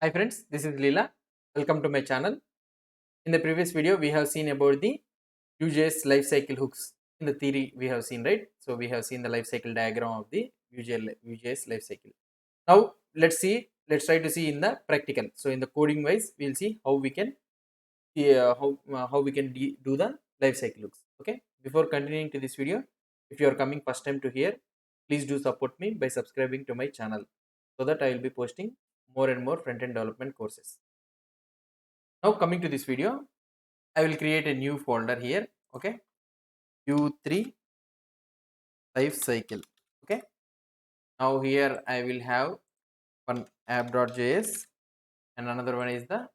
Hi friends, this is Leela. Welcome to my channel. In the previous video, we have seen about the Vue.js lifecycle hooks. In the theory, we have seen, right? So we have seen the lifecycle diagram of the Vue.js lifecycle. Now let's try to see in the practical. So in the coding wise, we'll see how we can do the lifecycle hooks. Okay. Before continuing to this video, if you are coming first time to here, please do support me by subscribing to my channel so that I will be posting more and more front-end development courses. Now coming to this video, I will create a new folder here. Okay, U3 life cycle. Okay, now here I will have one app.js and another one is the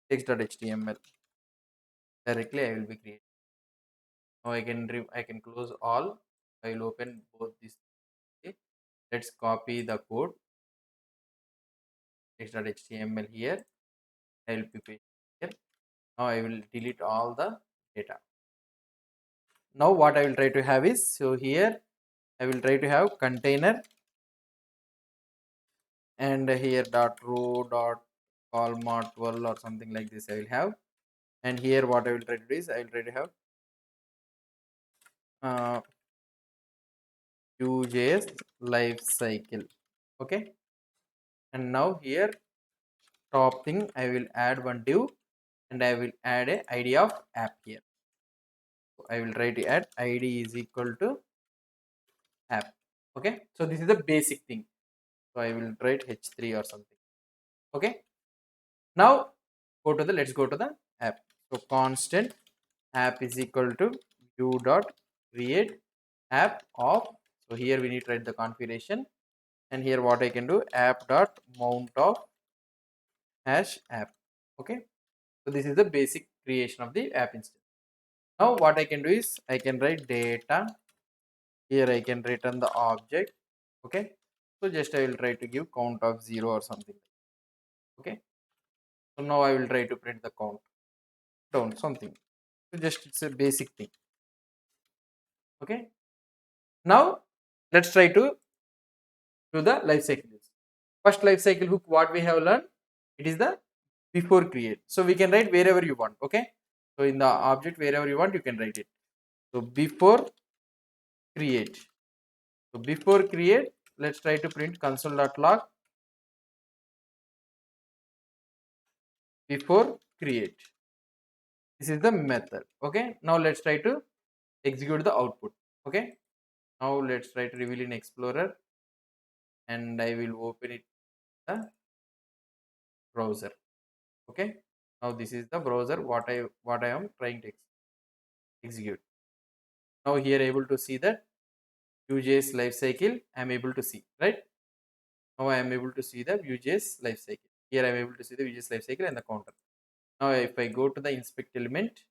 text.html. Directly I will be creating. Now I can close all. I will open both these. Okay, let's copy the code text.html here. I will be pasting here. Now I will delete all the data. Now what I will try to have is, so here I will try to have container and here dot row dot call module or something like this I will have, and here what I will try to do is I will try to have Vue.js life cycle. Okay, and now here top thing I will add one div and I will add a id of app here. So I will try to add id is equal to app. Okay, so this is the basic thing. So I will write h3 or something. Okay, now let's go to the app. So constant app is equal to view dot create app of, so here we need to write the configuration, and here what I can do, app dot mount of hash app. Okay, so this is the basic creation of the app instance. Now what I can do is I can write data, here I can return the object. Okay, so just I will try to give count of 0 or something. Okay, so now I will try to print the count down something. So just it's a basic thing. Okay, now let's try to do the life cycle. First life cycle hook what we have learned, it is the before create. So we can write wherever you want. Okay, so in the object wherever you want you can write it. So before create. So before create, let's try to print console.log before create. This is the method. Okay, now let's try to execute the output. Okay, now let's try to reveal in Explorer and I will open it in the browser. Okay, now this is the browser what I am trying to execute. Now here able to see that Vue.js lifecycle I am able to see, right? Now I am able to see the Vue.js lifecycle. Here I am able to see the Vue.js lifecycle and the counter. Now if I go to the inspect element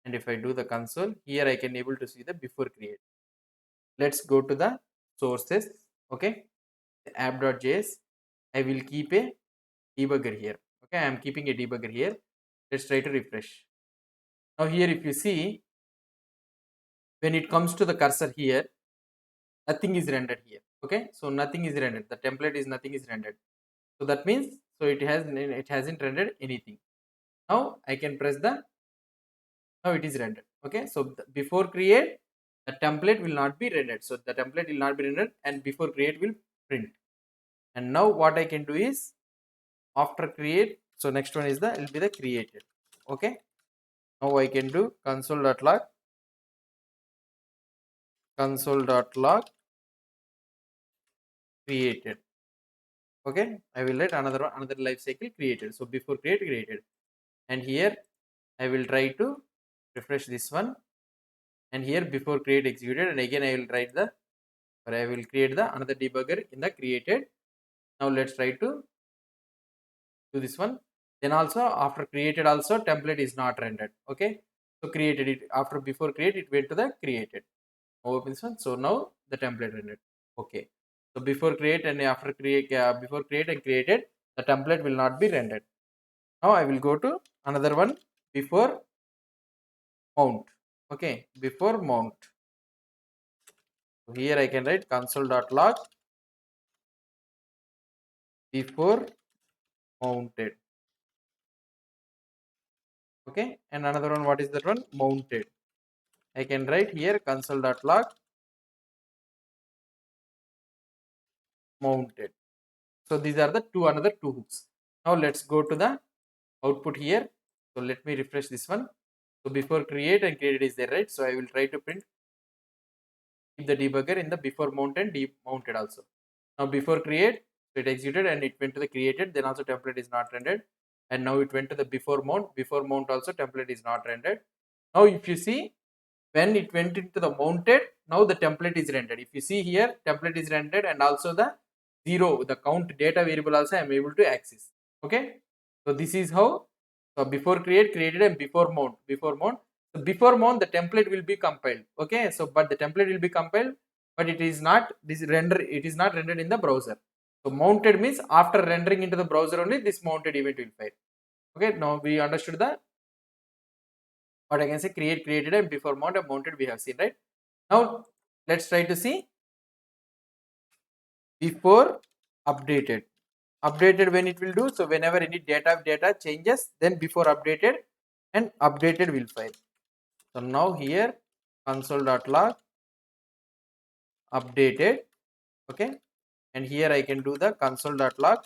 and if I do the console, here I can able to see the before create. Let's go to the sources. Okay, app.js. I will keep a debugger here. Okay, I am keeping a debugger here. Let's try to refresh. Now here if you see, when it comes to the cursor here, nothing is rendered here. Okay, so nothing is rendered, the template is nothing is rendered, so that means so it hasn't rendered anything. Now I can press the, now it is rendered. Okay, so before create the template will not be rendered, so the template will not be rendered and before create will print. And now what I can do is after create, so next one is the, it will be the created. Okay, now I can do console.log created. Okay, I will write another life cycle created. So before created, and here I will try to refresh this one, and here before create executed, and again I will write the, or I will create the another debugger in the created. Now let's try to do this one. Then also after created also template is not rendered. Okay, so created it after before create, it went to the created. Open this one, so now the template rendered. Okay, so before create and after create, before create and created, the template will not be rendered. Now I will go to another one, before mount. Okay, before mount. So here I can write console.log before mounted. Okay, and another one, what is that one? Mounted. I can write here console.log mounted. So these are the another two hooks. Now let's go to the output here. So let me refresh this one. So before create and created is there, right? So I will try to print keep the debugger in the before mount and mounted also. Now before create, so it executed and it went to the created, then also template is not rendered. And now it went to the before mount also template is not rendered. Now if you see, when it went into the mounted, now the template is rendered. If you see here, template is rendered and also the the count data variable also I am able to access. Okay, so this is how. So before created and before mount. So before mount the template will be compiled. Okay, so but the template will be compiled, but it is not it is not rendered in the browser. So mounted means after rendering into the browser only this mounted event will fire. Okay, now we understood the what I can say created and before mount and mounted we have seen, right? Now let's try to see before updated. Updated when it will do, so whenever any data changes, then before updated and updated will file. So now here console.log updated. Okay, and here I can do the console.log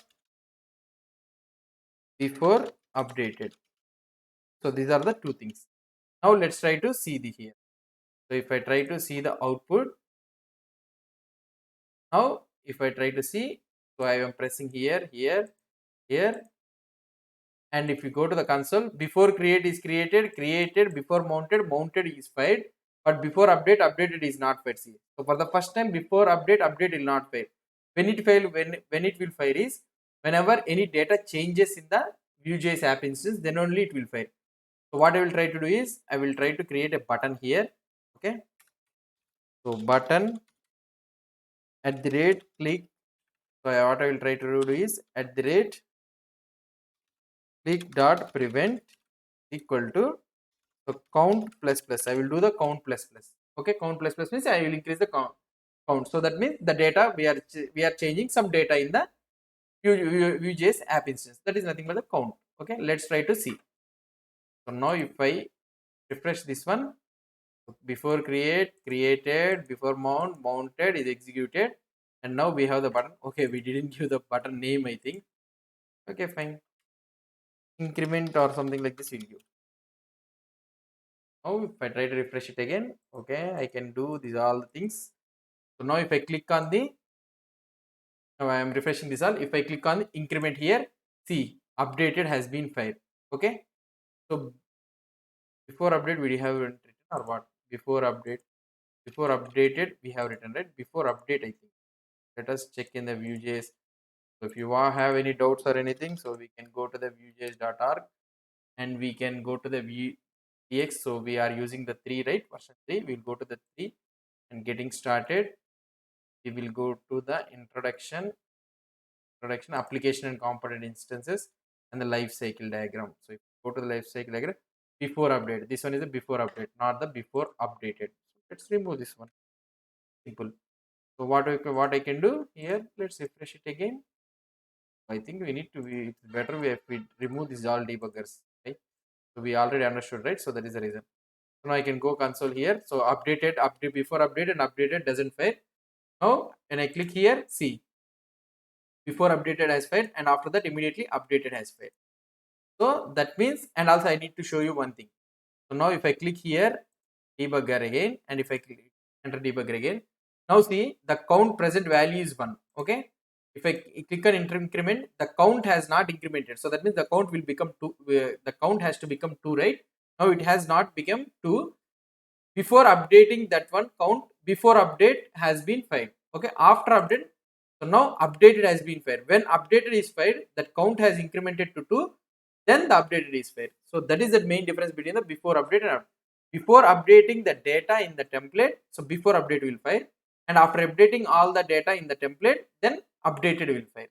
before updated. So these are the two things. Now let's try to see the here. So if I try to see the output, now if I try to see, so I am pressing here, and if you go to the console, before create is created, before mounted is fired, but before updated is not fired. See, so for the first time before update will not fire. When it fail, when it will fire is whenever any data changes in the Vue.js app instance, then only it will fire. So what I will try to do is I will try to create a button here. Okay, so button at the rate click. So what I will try to do is at the rate click dot prevent equal to, so count plus plus. I will do the count plus plus. Okay, count plus plus means I will increase the count. So that means the data we are changing some data in the Vue.js app instance. That is nothing but the count. Okay, let's try to see. So now if I refresh this one, before created, before mounted is executed, and now we have the button. Okay, we didn't give the button name, I think. Okay, fine. Increment or something like this we'll give. Now if I try to refresh it again, okay, I can do these all the things. So now if I click on the, now I am refreshing this all. If I click on the increment here, see updated has been fired. Okay, so before update we have written or what? Before updated we have written, right? Before update, I think. Let us check in the Vue.js. So if you have any doubts or anything, so we can go to the Vue.js.org and we can go to the Vue.js. So we are using the 3, right? Version 3. We'll go to the 3 and getting started. We will go to the introduction, application and component instances, and the life cycle diagram. So if you go to the life cycle diagram, before update, this one is the before update, not the before updated. Let's remove this one. Simple. So what I can do here, let's refresh it again. I think we need to be, it's better if we remove these all debuggers, right? So we already understood, right? So that is the reason. So now I can go console here. So update before update and updated doesn't fail. Now when I click here, see before updated has failed and after that immediately updated has failed. So that means, and also I need to show you one thing. So now if I click here debugger again and if I click enter debugger again, now see the count present value is 1. Okay, if I click on increment, the count has not incremented, so that means the count will become 2. The count has to become 2, right? Now it has not become 2. Before updating that one count, before update has been fired. Okay, after update, so now updated has been fired. When updated is fired, that count has incremented to 2, then the updated is fired. So that is the main difference between the before update and after. Before updating the data in the template, so before update will fire, and after updating all the data in the template, then updated will fire.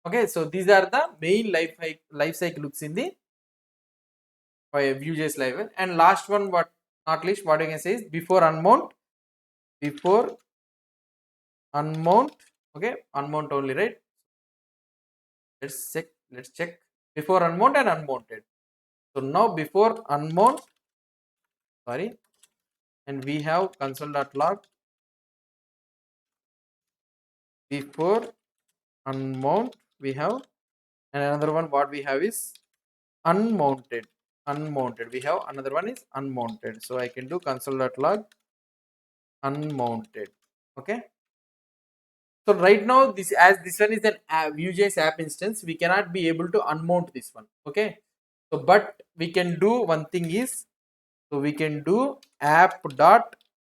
Okay, so these are the main life cycle looks in the Vue.js live. And last one, what not least, what I can say is before unmount, okay, unmount only, right? Let's check before unmount and unmounted. So now before unmount, sorry, and we have console.log before unmount we have, and another one what we have is unmounted. We have another one is unmounted. So I can do console.log unmounted. Okay. So right now this, as this one is an Vue.js app instance, we cannot be able to unmount this one. Okay. So but we can do one thing is, so we can do app dot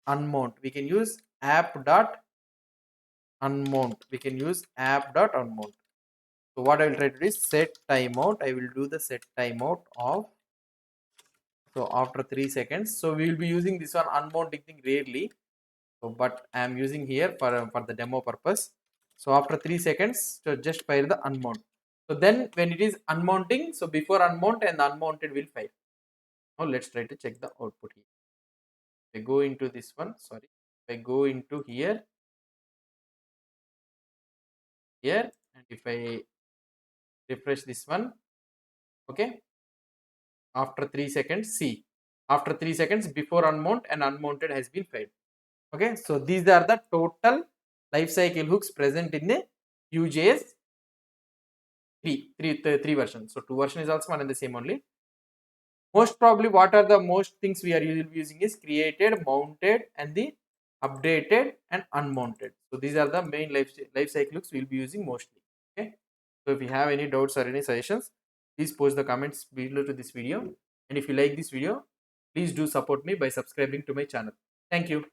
unmount. We can use app dot unmount. We can use app dot unmount. So what I will try to do is set timeout. I will do the set timeout of, so after 3 seconds. So we will be using this one unmounting thing rarely. So but I am using here for the demo purpose. So after 3 seconds, so just fire the unmount. So then when it is unmounting, so before unmount and unmounted will fire. Now let's try to check the output here. If I go into this one, sorry, if I go into here, and if I refresh this one, okay, after 3 seconds, see, after 3 seconds before unmount and unmounted has been fired. Okay, so these are the total lifecycle hooks present in the Vue.js 3 versions. So 2 version is also one and the same only. Most probably what are the most things we are using is created, mounted, and the updated and unmounted. So these are the main lifecycle hooks we'll be using mostly. Okay. So if you have any doubts or any suggestions, please post the comments below to this video. And if you like this video, please do support me by subscribing to my channel. Thank you.